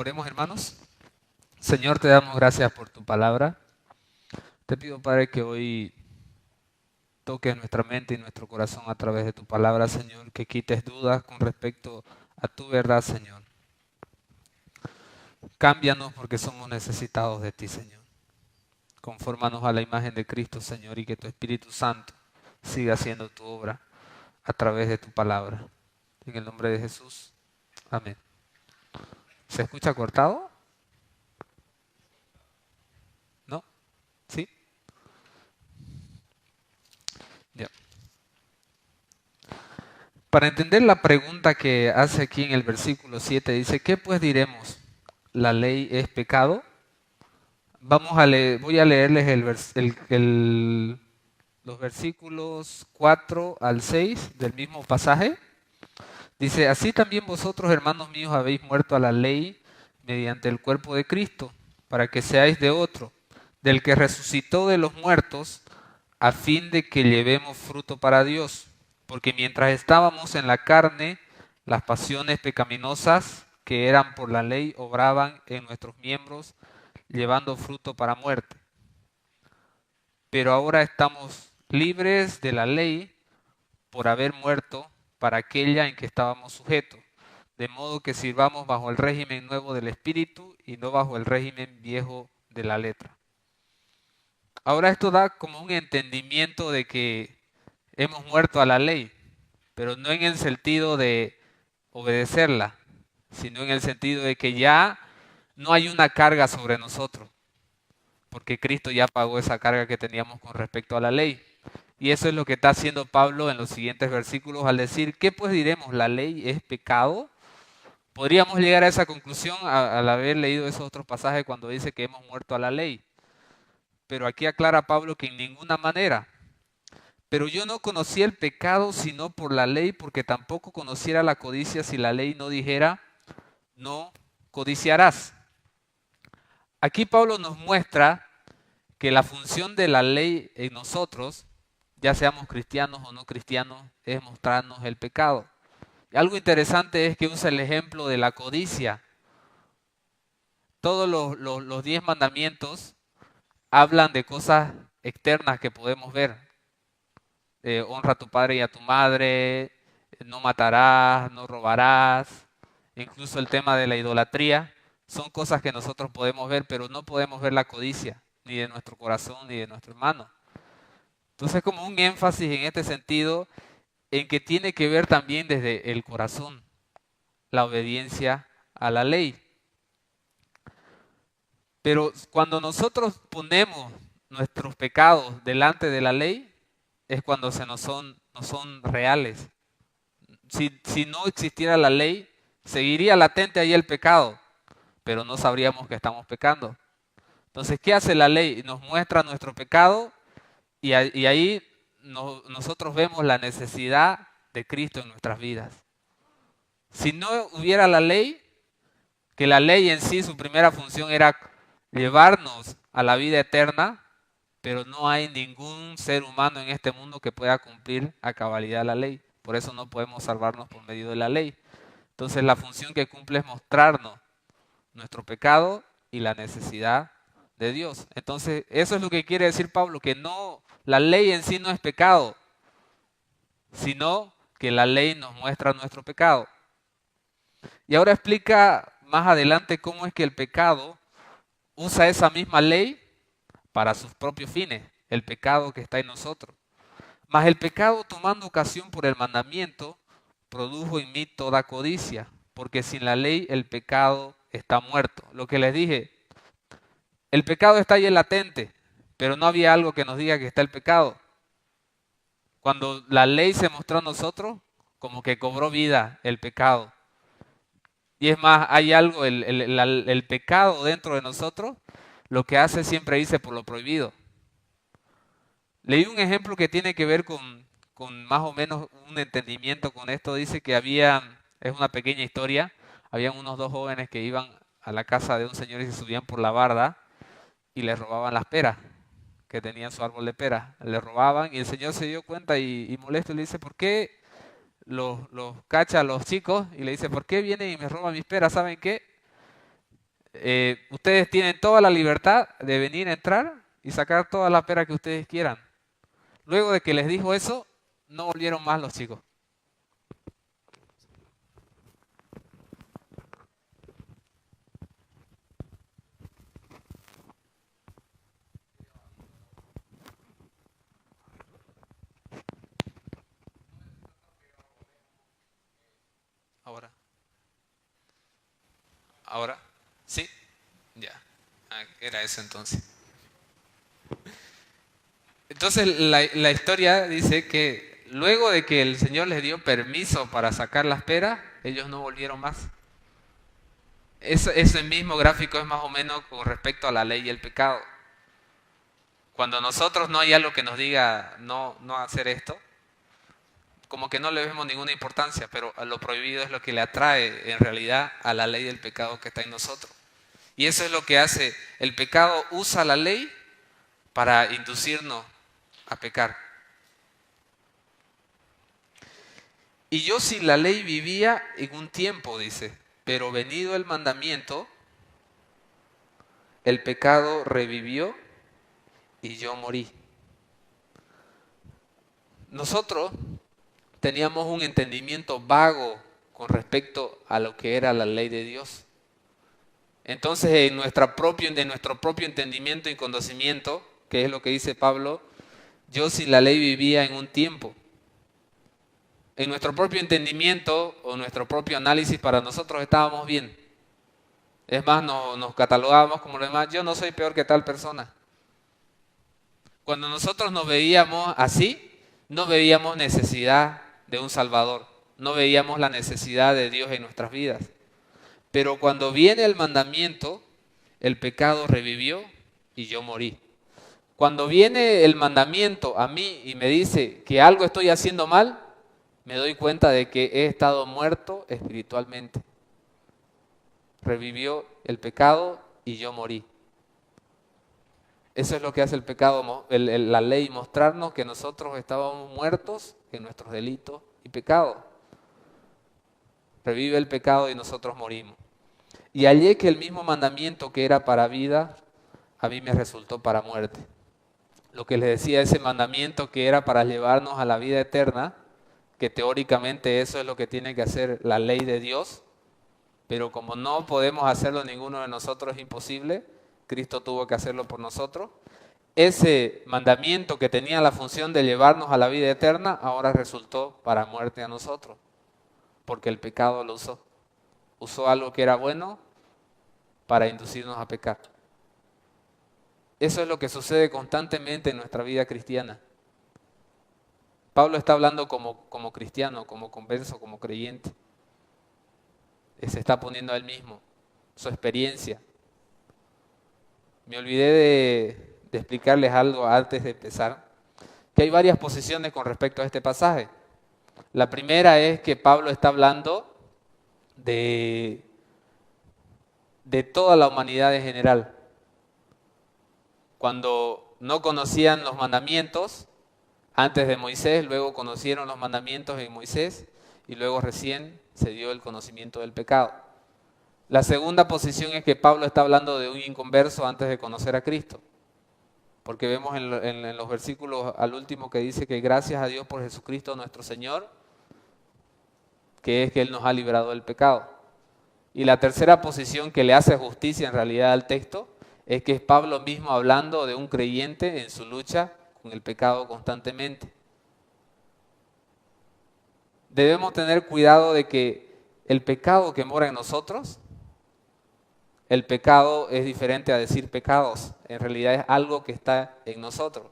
Oremos, hermanos. Señor, te damos gracias por tu palabra. Te pido, Padre, que hoy toques nuestra mente y nuestro corazón a través de tu palabra, Señor, que quites dudas con respecto a tu verdad, Señor. Cámbianos porque somos necesitados de ti, Señor. Confórmanos a la imagen de Cristo, Señor, y que tu Espíritu Santo siga haciendo tu obra a través de tu palabra. En el nombre de Jesús. Amén. ¿Se escucha cortado? ¿No? ¿Sí? Ya. Para entender la pregunta que hace aquí en el versículo 7, dice, ¿qué pues diremos? ¿La ley es pecado? Voy a leerles los versículos 4 al 6 del mismo pasaje. Dice, así también vosotros, hermanos míos, habéis muerto a la ley mediante el cuerpo de Cristo, para que seáis de otro, del que resucitó de los muertos, a fin de que llevemos fruto para Dios. Porque mientras estábamos en la carne, las pasiones pecaminosas que eran por la ley obraban en nuestros miembros, llevando fruto para muerte. Pero ahora estamos libres de la ley por haber muerto para aquella en que estábamos sujetos, de modo que sirvamos bajo el régimen nuevo del Espíritu y no bajo el régimen viejo de la letra. Ahora esto da como un entendimiento de que hemos muerto a la ley, pero no en el sentido de obedecerla, sino en el sentido de que ya no hay una carga sobre nosotros, porque Cristo ya pagó esa carga que teníamos con respecto a la ley. Y eso es lo que está haciendo Pablo en los siguientes versículos al decir, ¿qué pues diremos? ¿La ley es pecado? Podríamos llegar a esa conclusión al haber leído esos otros pasajes cuando dice que hemos muerto a la ley. Pero aquí aclara Pablo que en ninguna manera. Pero yo no conocí el pecado sino por la ley, porque tampoco conociera la codicia si la ley no dijera, no codiciarás. Aquí Pablo nos muestra que la función de la ley en nosotros, ya seamos cristianos o no cristianos, es mostrarnos el pecado. Y algo interesante es que usa el ejemplo de la codicia. Todos los 10 mandamientos hablan de cosas externas que podemos ver. Honra a tu padre y a tu madre, no matarás, no robarás, incluso el tema de la idolatría, son cosas que nosotros podemos ver, pero no podemos ver la codicia, ni de nuestro corazón, ni de nuestro hermano. Entonces, como un énfasis en este sentido, en que tiene que ver también desde el corazón, la obediencia a la ley. Pero cuando nosotros ponemos nuestros pecados delante de la ley, es cuando no son reales. Si no existiera la ley, seguiría latente ahí el pecado, pero no sabríamos que estamos pecando. Entonces, ¿qué hace la ley? Nos muestra nuestro pecado y ahí nosotros vemos la necesidad de Cristo en nuestras vidas. Si no hubiera la ley, que la ley en sí, su primera función era llevarnos a la vida eterna, pero no hay ningún ser humano en este mundo que pueda cumplir a cabalidad la ley. Por eso no podemos salvarnos por medio de la ley. Entonces la función que cumple es mostrarnos nuestro pecado y la necesidad de Dios. Entonces eso es lo que quiere decir Pablo, que no, la ley en sí no es pecado, sino que la ley nos muestra nuestro pecado. Y ahora explica más adelante cómo es que el pecado usa esa misma ley para sus propios fines, el pecado que está en nosotros. Mas el pecado, tomando ocasión por el mandamiento, produjo en mí toda codicia, porque sin la ley el pecado está muerto. Lo que les dije, el pecado está ahí latente, pero no había algo que nos diga que está el pecado. Cuando la ley se mostró a nosotros, como que cobró vida el pecado. Y es más, hay algo, el pecado dentro de nosotros, lo que hace siempre irse por lo prohibido. Leí un ejemplo que tiene que ver con más o menos un entendimiento con esto. Dice que es una pequeña historia, habían unos dos jóvenes que iban a la casa de un señor y se subían por la barda y le robaban las peras, que tenían su árbol de peras. Le robaban y el señor se dio cuenta y molesto le dice, ¿por qué los cacha a los chicos? Y le dice, ¿por qué vienen y me roban mis peras? ¿Saben qué? Ustedes tienen toda la libertad de venir a entrar y sacar toda la pera que ustedes quieran. Luego de que les dijo eso, no volvieron más los chicos. Ahora, ahora, sí, ya. Era eso entonces. Entonces la historia dice que luego de que el Señor les dio permiso para sacar las peras, ellos no volvieron más. Ese mismo gráfico es más o menos con respecto a la ley y el pecado. Cuando nosotros no hay algo que nos diga no hacer esto, como que no le vemos ninguna importancia, pero a lo prohibido es lo que le atrae en realidad a la ley del pecado que está en nosotros. Y eso es lo que hace. El pecado usa la ley para inducirnos a pecar. Y yo sin la ley vivía en un tiempo, dice, pero venido el mandamiento, el pecado revivió y yo morí. Nosotros teníamos un entendimiento vago con respecto a lo que era la ley de Dios. Entonces, en nuestro propio entendimiento y conocimiento, que es lo que dice Pablo, yo sin la ley vivía en un tiempo. En nuestro propio entendimiento o nuestro propio análisis para nosotros estábamos bien. Es más, nos catalogábamos como los demás, yo no soy peor que tal persona. Cuando nosotros nos veíamos así, no veíamos necesidad de un Salvador, no veíamos la necesidad de Dios en nuestras vidas. Pero cuando viene el mandamiento, el pecado revivió y yo morí. Cuando viene el mandamiento a mí y me dice que algo estoy haciendo mal, me doy cuenta de que he estado muerto espiritualmente. Revivió el pecado y yo morí. Eso es lo que hace el pecado, la ley, mostrarnos que nosotros estábamos muertos en nuestros delitos y pecados. Revive el pecado y nosotros morimos. Y hallé que el mismo mandamiento que era para vida, a mí me resultó para muerte. Lo que les decía, ese mandamiento que era para llevarnos a la vida eterna, que teóricamente eso es lo que tiene que hacer la ley de Dios, pero como no podemos hacerlo ninguno de nosotros, es imposible, Cristo tuvo que hacerlo por nosotros. Ese mandamiento que tenía la función de llevarnos a la vida eterna, ahora resultó para muerte a nosotros, porque el pecado lo usó. Usó algo que era bueno para inducirnos a pecar. Eso es lo que sucede constantemente en nuestra vida cristiana. Pablo está hablando como cristiano, como converso, como creyente. Se está poniendo a él mismo, su experiencia. Me olvidé de explicarles algo antes de empezar, que hay varias posiciones con respecto a este pasaje. La primera es que Pablo está hablando de toda la humanidad en general. Cuando no conocían los mandamientos antes de Moisés, luego conocieron los mandamientos en Moisés y luego recién se dio el conocimiento del pecado. La segunda posición es que Pablo está hablando de un inconverso antes de conocer a Cristo, porque vemos en los versículos al último que dice que gracias a Dios por Jesucristo nuestro Señor, que es que Él nos ha librado del pecado. Y la tercera posición que le hace justicia en realidad al texto es que es Pablo mismo hablando de un creyente en su lucha con el pecado constantemente. Debemos tener cuidado de que el pecado que mora en nosotros, el pecado es diferente a decir pecados, en realidad es algo que está en nosotros.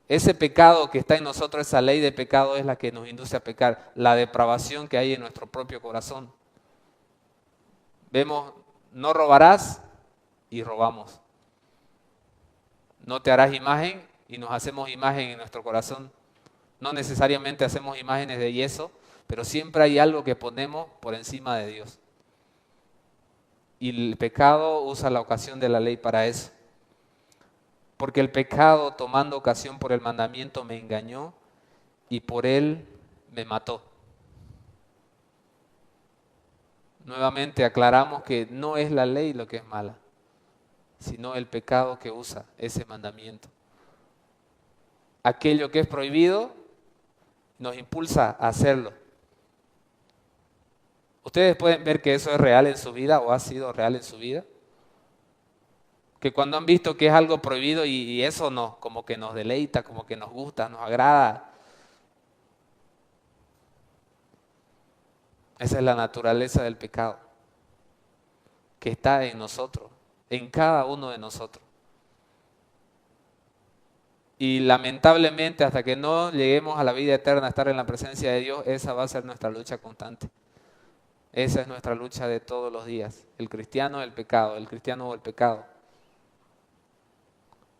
Ese pecado que está en nosotros, esa ley de pecado es la que nos induce a pecar, la depravación que hay en nuestro propio corazón. Vemos, no robarás y robamos. No te harás imagen y nos hacemos imagen en nuestro corazón. No necesariamente hacemos imágenes de yeso, pero siempre hay algo que ponemos por encima de Dios. Y el pecado usa la ocasión de la ley para eso. Porque el pecado, tomando ocasión por el mandamiento, me engañó y por él me mató. nuevamente aclaramos que no es la ley lo que es mala, sino el pecado que usa ese mandamiento. Aquello que es prohibido nos impulsa a hacerlo. Ustedes pueden ver que eso es real en su vida o ha sido real en su vida. Que cuando han visto que es algo prohibido y eso nos, como que nos deleita, como que nos gusta, nos agrada. Esa es la naturaleza del pecado, que está en nosotros, en cada uno de nosotros. Y lamentablemente hasta que no lleguemos a la vida eterna, a estar en la presencia de Dios, esa va a ser nuestra lucha constante. Esa es nuestra lucha de todos los días. El cristiano o el pecado, el cristiano o el pecado.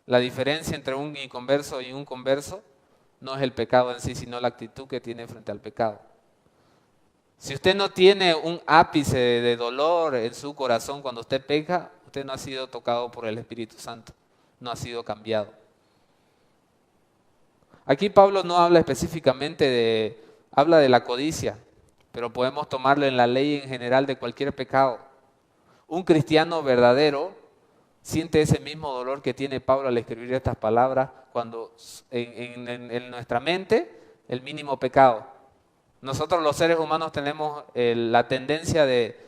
La diferencia entre un inconverso y un converso no es el pecado en sí, sino la actitud que tiene frente al pecado. Si usted no tiene un ápice de dolor en su corazón cuando usted peca, usted no ha sido tocado por el Espíritu Santo, no ha sido cambiado. Aquí Pablo no habla específicamente habla de la codicia, pero podemos tomarlo en la ley en general de cualquier pecado. Un cristiano verdadero siente ese mismo dolor que tiene Pablo al escribir estas palabras cuando en nuestra mente el mínimo pecado. Nosotros los seres humanos tenemos la tendencia de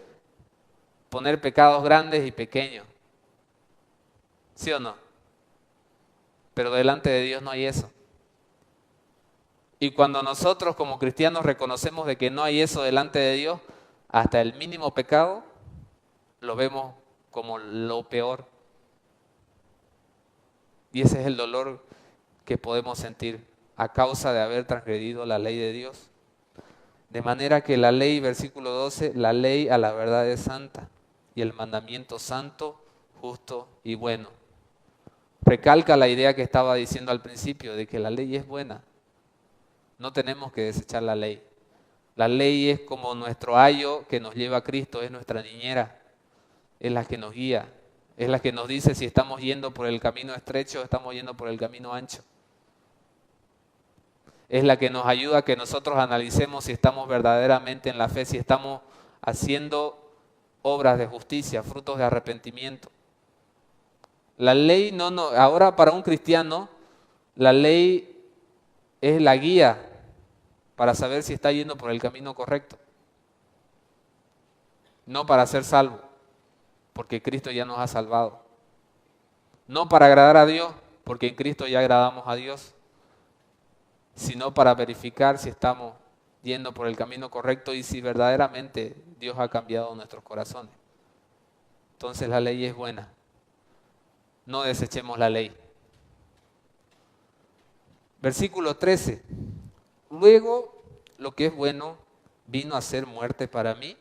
poner pecados grandes y pequeños. ¿Sí o no? Pero delante de Dios no hay eso. Y cuando nosotros como cristianos reconocemos de que no hay eso delante de Dios, hasta el mínimo pecado lo vemos como lo peor. Y ese es el dolor que podemos sentir a causa de haber transgredido la ley de Dios. De manera que la ley, versículo 12, la ley a la verdad es santa y el mandamiento santo, justo y bueno. Recalca la idea que estaba diciendo al principio de que la ley es buena. No tenemos que desechar la ley. La ley es como nuestro ayo que nos lleva a Cristo, es nuestra niñera, es la que nos guía, es la que nos dice si estamos yendo por el camino estrecho o estamos yendo por el camino ancho. Es la que nos ayuda a que nosotros analicemos si estamos verdaderamente en la fe, si estamos haciendo obras de justicia, frutos de arrepentimiento. La ley ahora para un cristiano, la ley es la guía para saber si está yendo por el camino correcto. No para ser salvo, porque Cristo ya nos ha salvado. No para agradar a Dios, porque en Cristo ya agradamos a Dios, sino para verificar si estamos yendo por el camino correcto y si verdaderamente Dios ha cambiado nuestros corazones. Entonces la ley es buena. No desechemos la ley. Versículo 13. Luego, lo que es bueno vino a ser muerte para mí,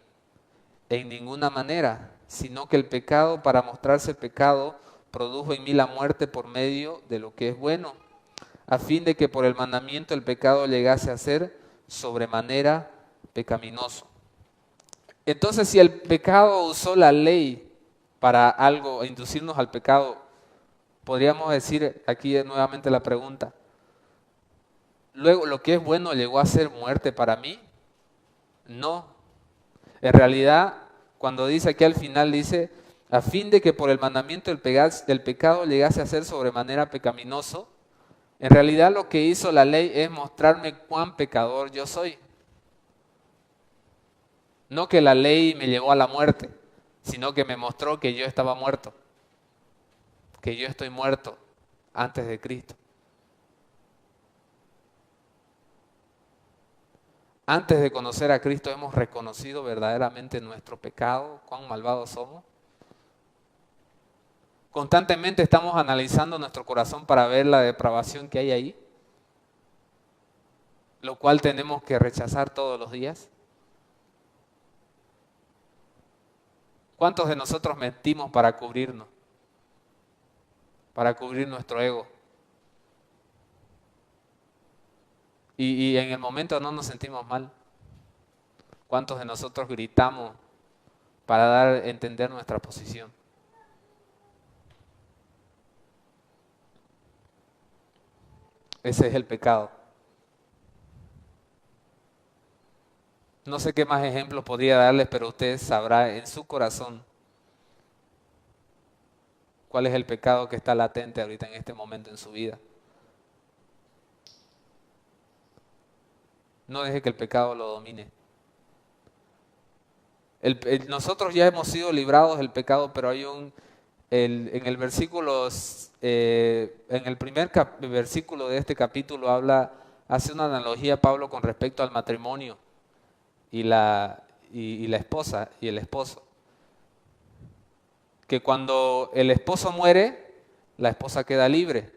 en ninguna manera, sino que el pecado, para mostrarse pecado, produjo en mí la muerte por medio de lo que es bueno, a fin de que por el mandamiento el pecado llegase a ser sobremanera pecaminoso. Entonces, si el pecado usó la ley para algo, inducirnos al pecado, podríamos decir aquí nuevamente la pregunta, luego lo que es bueno llegó a ser muerte para mí. No, en realidad cuando dice aquí al final dice, a fin de que por el mandamiento el pecado llegase a ser sobremanera pecaminoso, en realidad lo que hizo la ley es mostrarme cuán pecador yo soy. No que la ley me llevó a la muerte, sino que me mostró que yo estaba muerto, que yo estoy muerto antes de Cristo. Antes de conocer a Cristo hemos reconocido verdaderamente nuestro pecado, cuán malvados somos. Constantemente estamos analizando nuestro corazón para ver la depravación que hay ahí, lo cual tenemos que rechazar todos los días. ¿Cuántos de nosotros mentimos para cubrirnos? Para cubrir nuestro ego. Y en el momento no nos sentimos mal. ¿Cuántos de nosotros gritamos para dar a entender nuestra posición? Ese es el pecado. No sé qué más ejemplos podría darles, pero usted sabrá en su corazón cuál es el pecado que está latente ahorita en este momento en su vida. No deje que el pecado lo domine. Nosotros ya hemos sido librados del pecado, pero hay en el versículo, en el primer versículo de este capítulo hace una analogía Pablo con respecto al matrimonio y la esposa y el esposo. Que cuando el esposo muere, la esposa queda libre.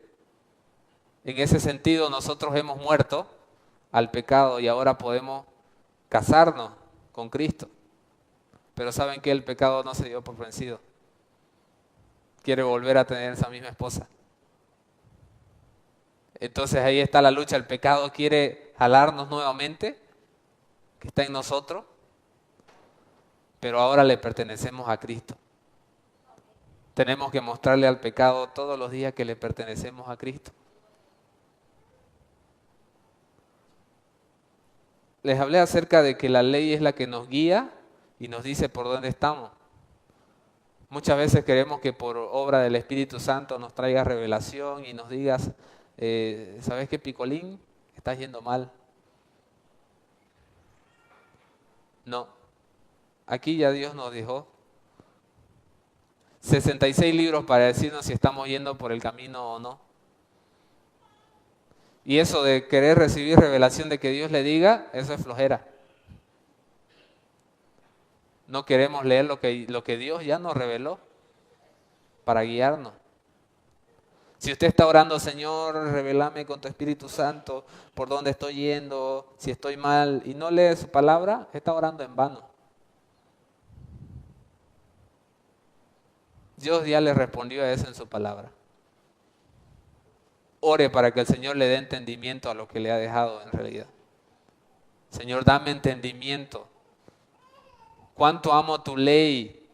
En ese sentido, nosotros hemos muerto al pecado y ahora podemos casarnos con Cristo. Pero saben que el pecado no se dio por vencido. Quiere volver a tener esa misma esposa. Entonces ahí está la lucha. El pecado quiere jalarnos nuevamente, que está en nosotros, pero ahora le pertenecemos a Cristo. Tenemos que mostrarle al pecado todos los días que le pertenecemos a Cristo. Les hablé acerca de que la ley es la que nos guía y nos dice por dónde estamos. Muchas veces queremos que por obra del Espíritu Santo nos traiga revelación y nos digas, ¿sabes qué, Picolín? Estás yendo mal. No, aquí ya Dios nos dejó 66 libros para decirnos si estamos yendo por el camino o no. Y eso de querer recibir revelación de que Dios le diga, eso es flojera. No queremos leer lo que Dios ya nos reveló para guiarnos. Si usted está orando, Señor, revelame con tu Espíritu Santo por dónde estoy yendo, si estoy mal, y no lee su palabra, está orando en vano. Dios ya le respondió a eso en su palabra. Ore para que el Señor le dé entendimiento a lo que le ha dejado en realidad. Señor, dame entendimiento. Cuánto amo tu ley,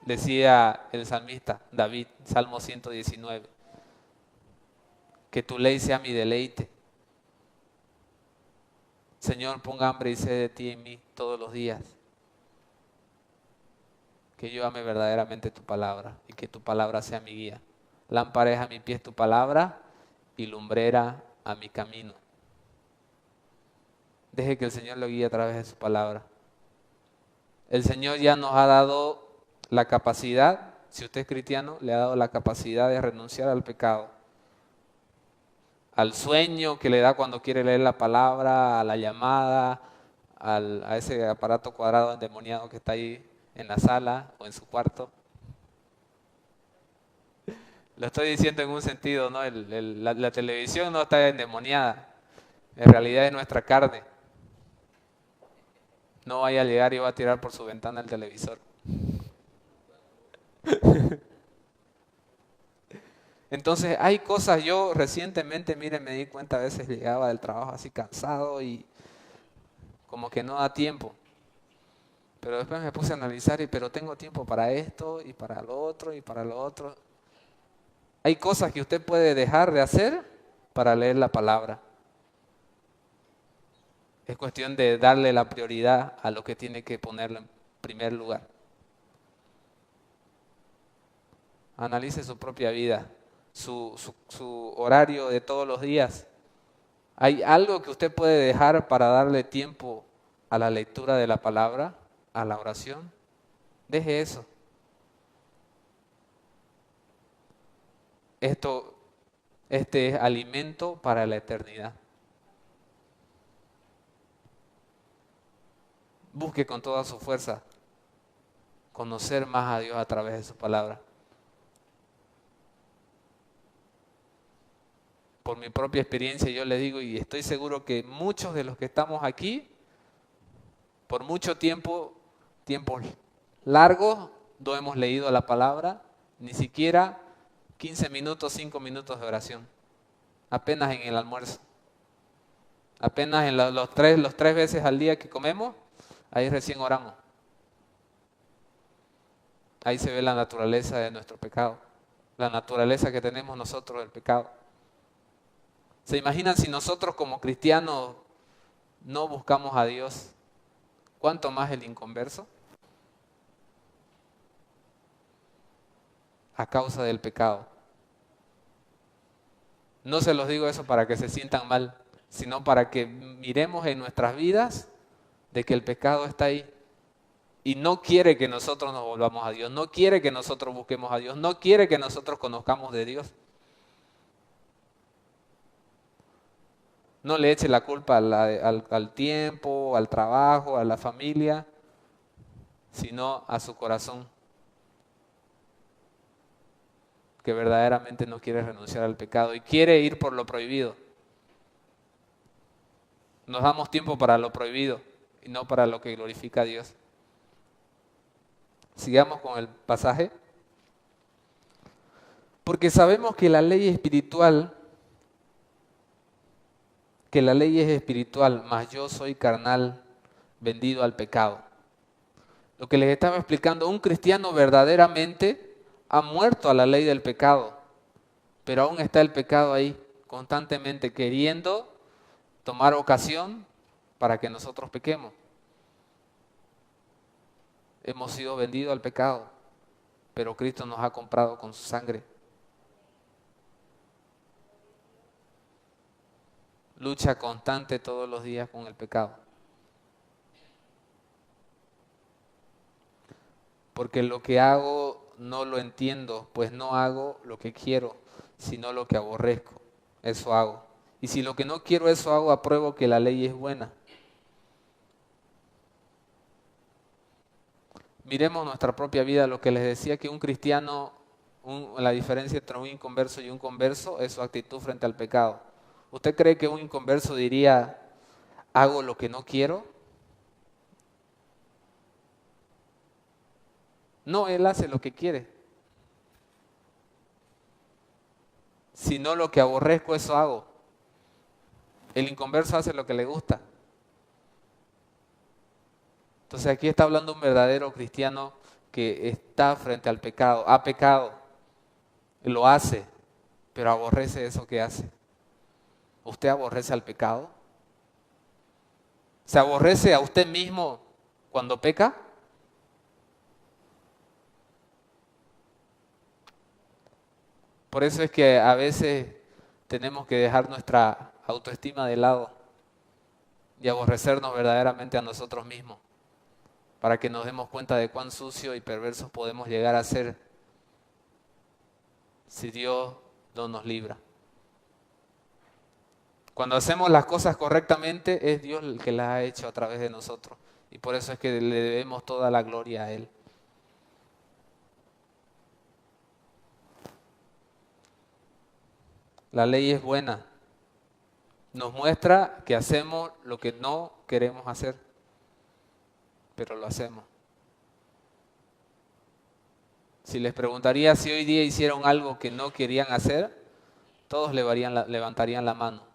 decía el salmista David, Salmo 119. Que tu ley sea mi deleite. Señor, ponga hambre y sed de ti en mí todos los días. Que yo ame verdaderamente tu palabra y que tu palabra sea mi guía. Lámpara es a mi pies tu palabra y lumbrera a mi camino. Deje que el Señor lo guíe a través de su palabra. El Señor ya nos ha dado la capacidad, si usted es cristiano, le ha dado la capacidad de renunciar al pecado, al sueño que le da cuando quiere leer la palabra, a la llamada, a ese aparato cuadrado endemoniado que está ahí en la sala o en su cuarto. Lo estoy diciendo en un sentido, ¿no? La televisión no está endemoniada, en realidad es nuestra carne. No vaya a llegar y va a tirar por su ventana el televisor. Entonces hay cosas, yo recientemente, miren, me di cuenta, a veces llegaba del trabajo así cansado y como que no da tiempo. Pero después me puse a analizar, pero tengo tiempo para esto y para lo otro y para lo otro. Hay cosas que usted puede dejar de hacer para leer la palabra. Es cuestión de darle la prioridad a lo que tiene que ponerlo en primer lugar. Analice su propia vida, su horario de todos los días. ¿Hay algo que usted puede dejar para darle tiempo a la lectura de la palabra, a la oración? Deje eso. Este es alimento para la eternidad. Busque con toda su fuerza conocer más a Dios a través de su palabra. Por mi propia experiencia yo le digo, y estoy seguro que muchos de los que estamos aquí, por mucho tiempo, tiempos largos, no hemos leído la palabra, ni siquiera 15 minutos, 5 minutos de oración, apenas en el almuerzo, apenas en los tres veces al día que comemos, ahí recién oramos. Ahí se ve la naturaleza de nuestro pecado, la naturaleza que tenemos nosotros del pecado. ¿Se imaginan si nosotros como cristianos no buscamos a Dios? ¿Cuánto más el inconverso? A causa del pecado. No se los digo eso para que se sientan mal, sino para que miremos en nuestras vidas de que el pecado está ahí. Y no quiere que nosotros nos volvamos a Dios, no quiere que nosotros busquemos a Dios, no quiere que nosotros conozcamos de Dios. No le eche la culpa al tiempo, al trabajo, a la familia, sino a su corazón, que verdaderamente no quiere renunciar al pecado y quiere ir por lo prohibido. Nos damos tiempo para lo prohibido y no para lo que glorifica a Dios. Sigamos con el pasaje. Porque sabemos que la ley es espiritual, mas yo soy carnal, vendido al pecado. Lo que les estaba explicando, un cristiano verdaderamente ha muerto a la ley del pecado, pero aún está el pecado ahí, constantemente queriendo tomar ocasión para que nosotros pequemos. Hemos sido vendidos al pecado, pero Cristo nos ha comprado con su sangre. Lucha constante todos los días con el pecado. Porque lo que hago no lo entiendo, pues no hago lo que quiero, sino lo que aborrezco. Eso hago. Y si lo que no quiero eso hago, apruebo que la ley es buena. Miremos nuestra propia vida, lo que les decía que un cristiano, la diferencia entre un inconverso y un converso es su actitud frente al pecado. ¿Usted cree que un inconverso diría, hago lo que no quiero? No, él hace lo que quiere. Si no lo que aborrezco, eso hago. El inconverso hace lo que le gusta. Entonces aquí está hablando un verdadero cristiano que está frente al pecado, ha pecado, lo hace, pero aborrece eso que hace. ¿Usted aborrece al pecado? ¿Se aborrece a usted mismo cuando peca? Por eso es que a veces tenemos que dejar nuestra autoestima de lado y aborrecernos verdaderamente a nosotros mismos, para que nos demos cuenta de cuán sucios y perversos podemos llegar a ser si Dios no nos libra. Cuando hacemos las cosas correctamente, es Dios el que las ha hecho a través de nosotros. Y por eso es que le debemos toda la gloria a Él. La ley es buena. Nos muestra que hacemos lo que no queremos hacer, pero lo hacemos. Si les preguntaría si hoy día hicieron algo que no querían hacer, todos levantarían la mano,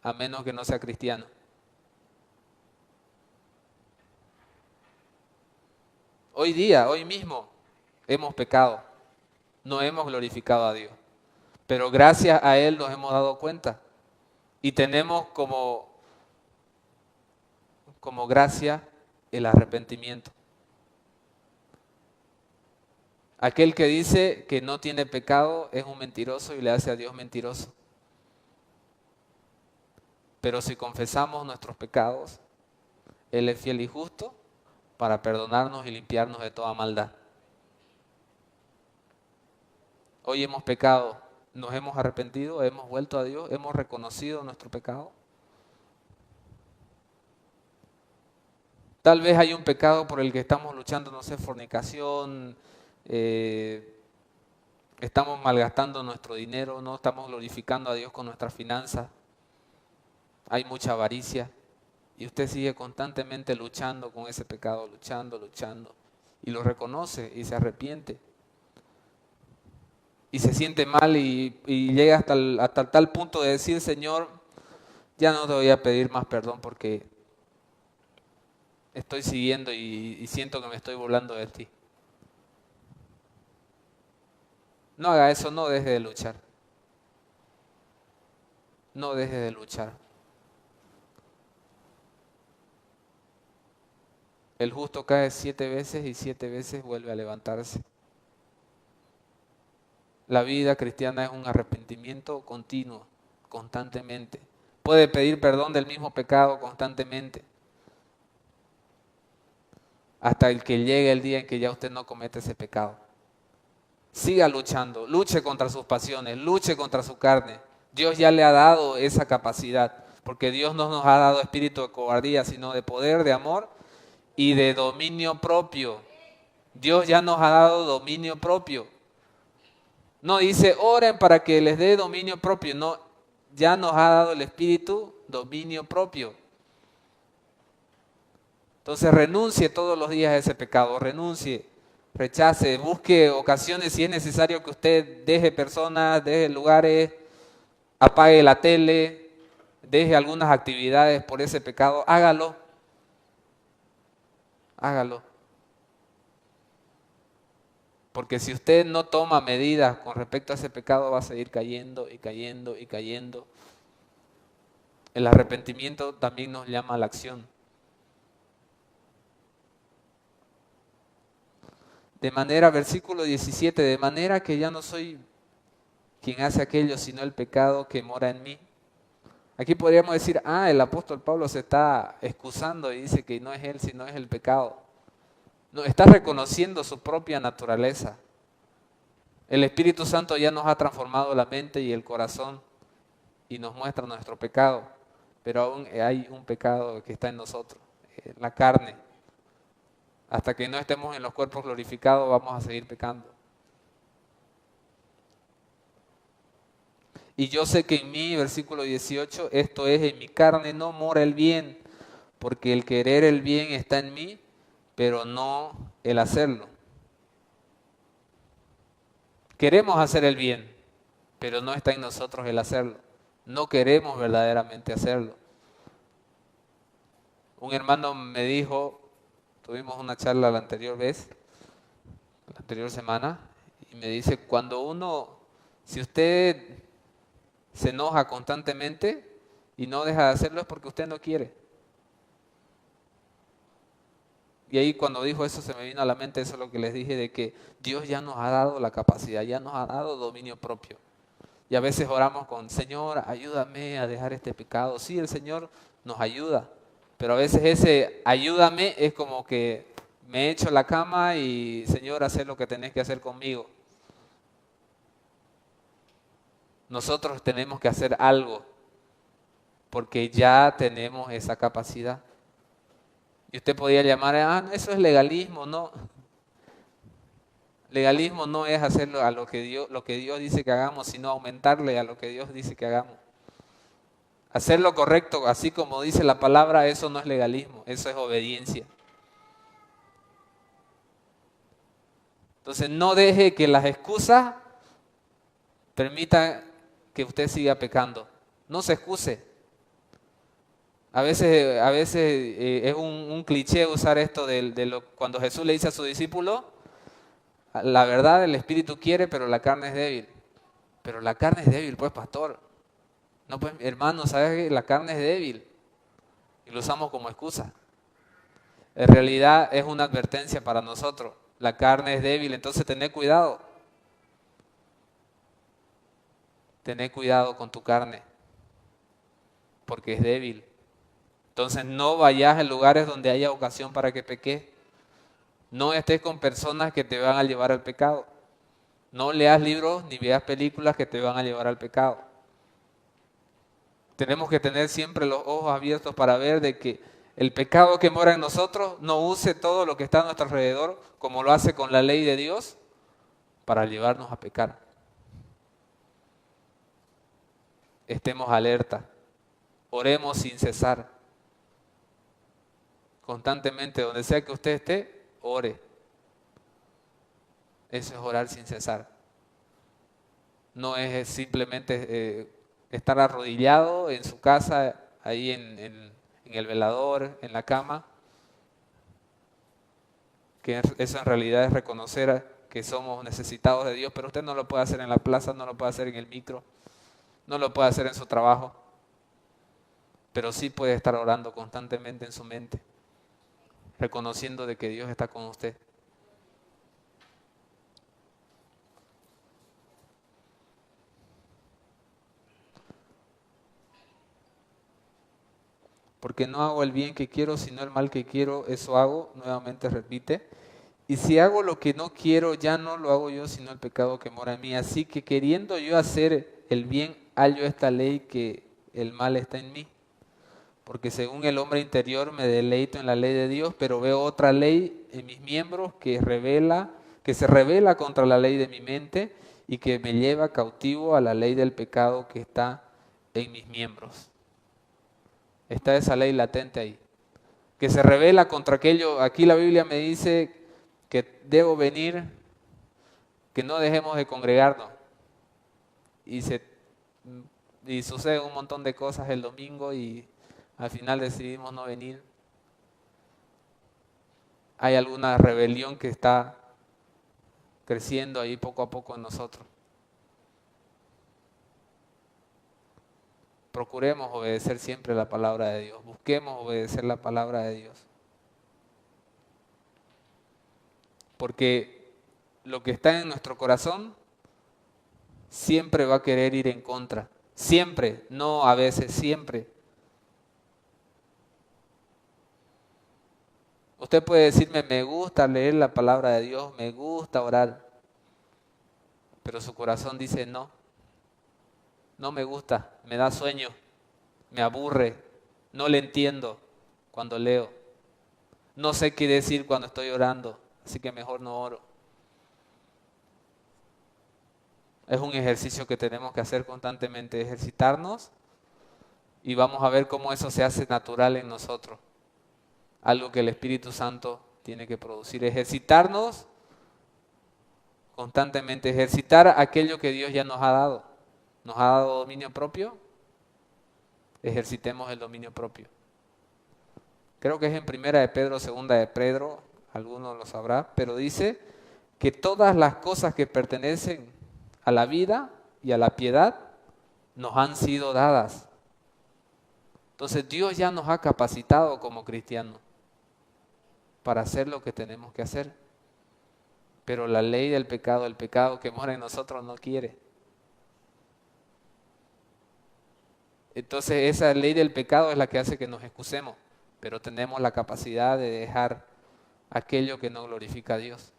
a menos que no sea cristiano. Hoy día, hoy mismo, hemos pecado, no hemos glorificado a Dios, pero gracias a Él nos hemos dado cuenta y tenemos como gracia el arrepentimiento. Aquel que dice que no tiene pecado es un mentiroso y le hace a Dios mentiroso. Pero si confesamos nuestros pecados, Él es fiel y justo para perdonarnos y limpiarnos de toda maldad. Hoy hemos pecado, nos hemos arrepentido, hemos vuelto a Dios, hemos reconocido nuestro pecado. Tal vez hay un pecado por el que estamos luchando, no sé, fornicación, estamos malgastando nuestro dinero, no estamos glorificando a Dios con nuestras finanzas, hay mucha avaricia y usted sigue constantemente luchando con ese pecado, luchando, y lo reconoce y se arrepiente. Y se siente mal y llega hasta tal punto de decir, Señor, ya no te voy a pedir más perdón porque estoy siguiendo y siento que me estoy burlando de ti. No haga eso, no deje de luchar. No deje de luchar. El justo cae 7 veces y 7 veces vuelve a levantarse. La vida cristiana es un arrepentimiento continuo, constantemente. Puede pedir perdón del mismo pecado constantemente, hasta el que llegue el día en que ya usted no comete ese pecado. Siga luchando, luche contra sus pasiones, luche contra su carne. Dios ya le ha dado esa capacidad, porque Dios no nos ha dado espíritu de cobardía, sino de poder, de amor y de dominio propio. Dios ya nos ha dado dominio propio. No dice, oren para que les dé dominio propio. No, ya nos ha dado el Espíritu dominio propio. Entonces renuncie todos los días a ese pecado, renuncie, rechace, busque ocasiones si es necesario que usted deje personas, deje lugares, apague la tele, deje algunas actividades por ese pecado, hágalo, hágalo. Porque si usted no toma medidas con respecto a ese pecado, va a seguir cayendo y cayendo y cayendo. El arrepentimiento también nos llama a la acción. De manera, versículo 17, de manera que ya no soy quien hace aquello, sino el pecado que mora en mí. Aquí podríamos decir, el apóstol Pablo se está excusando y dice que no es él, sino es el pecado. No, está reconociendo su propia naturaleza. El Espíritu Santo ya nos ha transformado la mente y el corazón y nos muestra nuestro pecado, pero aún hay un pecado que está en nosotros, la carne. Hasta que no estemos en los cuerpos glorificados vamos a seguir pecando. Y yo sé que en mí, versículo 18, esto es, en mi carne no mora el bien, porque el querer el bien está en mí, pero no el hacerlo. Queremos hacer el bien, pero no está en nosotros el hacerlo. No queremos verdaderamente hacerlo. Un hermano me dijo, tuvimos una charla la anterior semana, y me dice, si usted se enoja constantemente y no deja de hacerlo es porque usted no quiere. Y ahí cuando dijo eso se me vino a la mente eso lo que les dije de que Dios ya nos ha dado la capacidad, ya nos ha dado dominio propio. Y a veces oramos con, Señor, ayúdame a dejar este pecado. Sí, el Señor nos ayuda, pero a veces ese ayúdame es como que me echo la cama y Señor, haz lo que tenés que hacer conmigo. Nosotros tenemos que hacer algo porque ya tenemos esa capacidad. Y usted podría llamar, eso es legalismo, no. Legalismo no es hacerlo a lo que Dios dice que hagamos, sino aumentarle a lo que Dios dice que hagamos. Hacer lo correcto, así como dice la palabra, eso no es legalismo, eso es obediencia. Entonces no deje que las excusas permitan que usted siga pecando. No se excuse. A veces es un cliché usar esto cuando Jesús le dice a su discípulo, la verdad el Espíritu quiere, pero la carne es débil. Pero la carne es débil, pues pastor. No, pues hermano, ¿sabes que la carne es débil? Y lo usamos como excusa. En realidad es una advertencia para nosotros. La carne es débil, entonces tené cuidado. Tené cuidado con tu carne, porque es débil. Entonces no vayas a lugares donde haya ocasión para que peques. No estés con personas que te van a llevar al pecado. No leas libros ni veas películas que te van a llevar al pecado. Tenemos que tener siempre los ojos abiertos para ver de que el pecado que mora en nosotros no use todo lo que está a nuestro alrededor, como lo hace con la ley de Dios, para llevarnos a pecar. Estemos alerta, oremos sin cesar. Constantemente, donde sea que usted esté, ore. Eso es orar sin cesar. No es simplemente estar arrodillado en su casa, ahí en el velador, en la cama, que eso en realidad es reconocer que somos necesitados de Dios, pero usted no lo puede hacer en la plaza, no lo puede hacer en el micro, no lo puede hacer en su trabajo, pero sí puede estar orando constantemente en su mente. reconociendo de que Dios está con usted. Porque no hago el bien que quiero, sino el mal que quiero, eso hago, nuevamente repite. Y si hago lo que no quiero, ya no lo hago yo, sino el pecado que mora en mí. Así que queriendo yo hacer el bien, hallo esta ley que el mal está en mí. Porque según el hombre interior me deleito en la ley de Dios, pero veo otra ley en mis miembros que se revela contra la ley de mi mente y que me lleva cautivo a la ley del pecado que está en mis miembros. Está esa ley latente ahí, que se revela contra aquello. Aquí la Biblia me dice que debo venir, que no dejemos de congregarnos. Y sucede un montón de cosas el domingo y al final decidimos no venir. Hay alguna rebelión que está creciendo ahí poco a poco en nosotros. Procuremos obedecer siempre la palabra de Dios. Busquemos obedecer la palabra de Dios. Porque lo que está en nuestro corazón siempre va a querer ir en contra. Siempre, no a veces, siempre. Usted puede decirme, me gusta leer la palabra de Dios, me gusta orar, pero su corazón dice, no, no me gusta, me da sueño, me aburre, no le entiendo cuando leo, no sé qué decir cuando estoy orando, así que mejor no oro. Es un ejercicio que tenemos que hacer constantemente, ejercitarnos, y vamos a ver cómo eso se hace natural en nosotros. Algo que el Espíritu Santo tiene que producir. Ejercitarnos constantemente, ejercitar aquello que Dios ya nos ha dado. Nos ha dado dominio propio, ejercitemos el dominio propio. Creo que es en Primera de Pedro, Segunda de Pedro, alguno lo sabrá, pero dice que todas las cosas que pertenecen a la vida y a la piedad nos han sido dadas. Entonces Dios ya nos ha capacitado como cristianos para hacer lo que tenemos que hacer. Pero la ley del pecado, el pecado que mora en nosotros no quiere. Entonces esa ley del pecado es la que hace que nos excusemos, pero tenemos la capacidad de dejar aquello que no glorifica a Dios.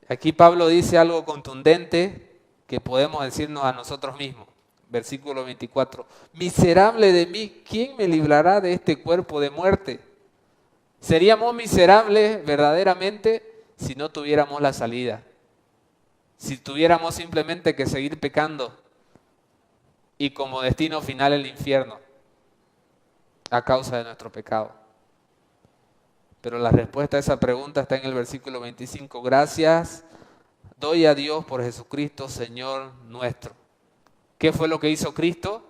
Aquí Pablo dice algo contundente que podemos decirnos a nosotros mismos. Versículo 24. Miserable de mí, ¿quién me librará de este cuerpo de muerte? Seríamos miserables verdaderamente si no tuviéramos la salida. Si tuviéramos simplemente que seguir pecando y como destino final el infierno a causa de nuestro pecado. Pero la respuesta a esa pregunta está en el versículo 25. Gracias doy a Dios por Jesucristo, Señor nuestro. ¿Qué fue lo que hizo Cristo?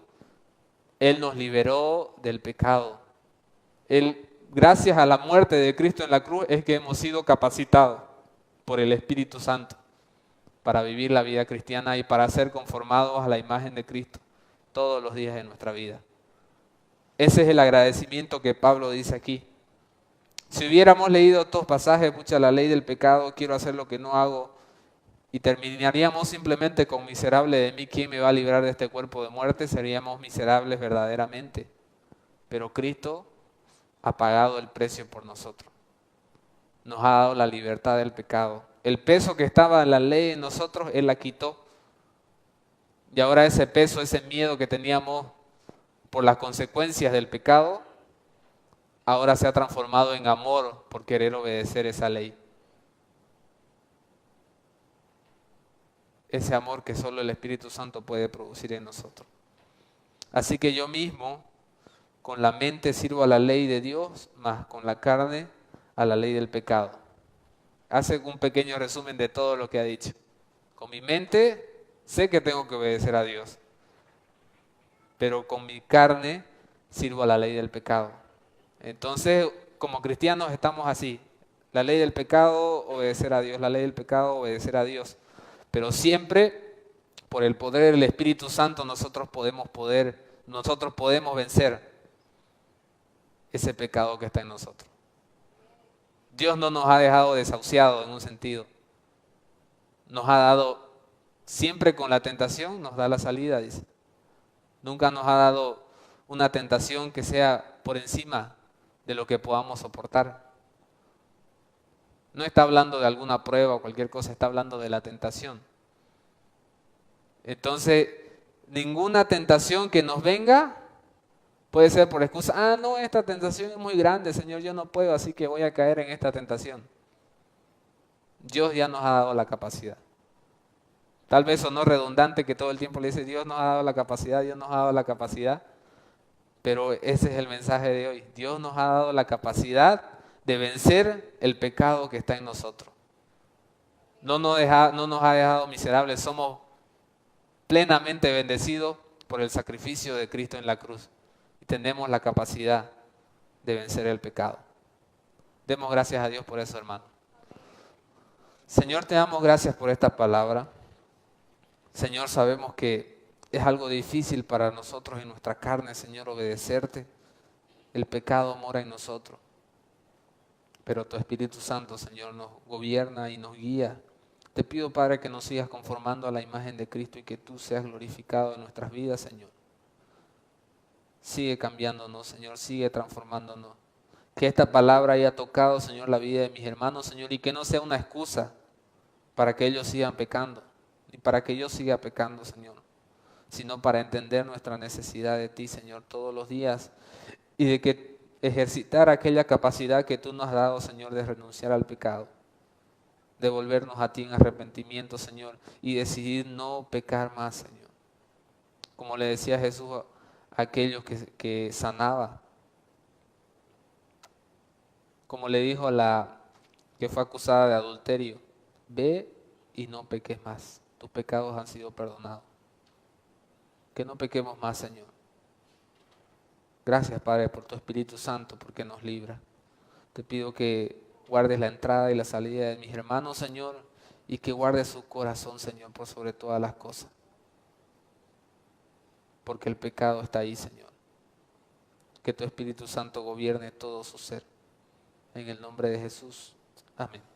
Él nos liberó del pecado. Gracias a la muerte de Cristo en la cruz es que hemos sido capacitados por el Espíritu Santo para vivir la vida cristiana y para ser conformados a la imagen de Cristo todos los días de nuestra vida. Ese es el agradecimiento que Pablo dice aquí. Si hubiéramos leído estos pasajes, pucha, la ley del pecado, quiero hacer lo que no hago, y terminaríamos simplemente con miserable de mí, ¿quién me va a librar de este cuerpo de muerte? Seríamos miserables verdaderamente. Pero Cristo ha pagado el precio por nosotros. Nos ha dado la libertad del pecado. El peso que estaba en la ley en nosotros, Él la quitó. Y ahora ese peso, ese miedo que teníamos por las consecuencias del pecado, ahora se ha transformado en amor por querer obedecer esa ley. Ese amor que solo el Espíritu Santo puede producir en nosotros. Así que yo mismo, con la mente sirvo a la ley de Dios, más con la carne a la ley del pecado. Hace un pequeño resumen de todo lo que ha dicho. Con mi mente sé que tengo que obedecer a Dios, pero con mi carne sirvo a la ley del pecado. Entonces, como cristianos estamos así. La ley del pecado, obedecer a Dios. La ley del pecado, obedecer a Dios. Pero siempre, por el poder del Espíritu Santo, nosotros podemos vencer ese pecado que está en nosotros. Dios no nos ha dejado desahuciados en un sentido. Nos ha dado, siempre con la tentación, nos da la salida, dice. Nunca nos ha dado una tentación que sea por encima de lo que podamos soportar. No está hablando de alguna prueba o cualquier cosa, está hablando de la tentación. Entonces, ninguna tentación que nos venga puede ser por excusa. Ah, no, esta tentación es muy grande, Señor, yo no puedo, así que voy a caer en esta tentación. Dios ya nos ha dado la capacidad. Tal vez sonó redundante que todo el tiempo le dice, Dios nos ha dado la capacidad, Dios nos ha dado la capacidad. Pero ese es el mensaje de hoy. Dios nos ha dado la capacidad de vencer el pecado que está en nosotros. No nos ha dejado miserables, somos plenamente bendecidos por el sacrificio de Cristo en la cruz. Y tenemos la capacidad de vencer el pecado. Demos gracias a Dios por eso, hermano. Señor, te damos gracias por esta palabra. Señor, sabemos que es algo difícil para nosotros en nuestra carne, Señor, obedecerte. El pecado mora en nosotros. Pero tu Espíritu Santo, Señor, nos gobierna y nos guía. Te pido, Padre, que nos sigas conformando a la imagen de Cristo y que tú seas glorificado en nuestras vidas, Señor. Sigue cambiándonos, Señor, sigue transformándonos. Que esta palabra haya tocado, Señor, la vida de mis hermanos, Señor, y que no sea una excusa para que ellos sigan pecando, ni para que yo siga pecando, Señor, sino para entender nuestra necesidad de ti, Señor, todos los días, y de que ejercitar aquella capacidad que tú nos has dado, Señor, de renunciar al pecado, de volvernos a ti en arrepentimiento, Señor, y decidir no pecar más, Señor. Como le decía Jesús a aquellos que sanaba, como le dijo a la que fue acusada de adulterio, ve y no peques más, tus pecados han sido perdonados. Que no pequemos más, Señor. Gracias, Padre, por tu Espíritu Santo, porque nos libra. Te pido que guardes la entrada y la salida de mis hermanos, Señor, y que guardes su corazón, Señor, por sobre todas las cosas. Porque el pecado está ahí, Señor. Que tu Espíritu Santo gobierne todo su ser. En el nombre de Jesús. Amén.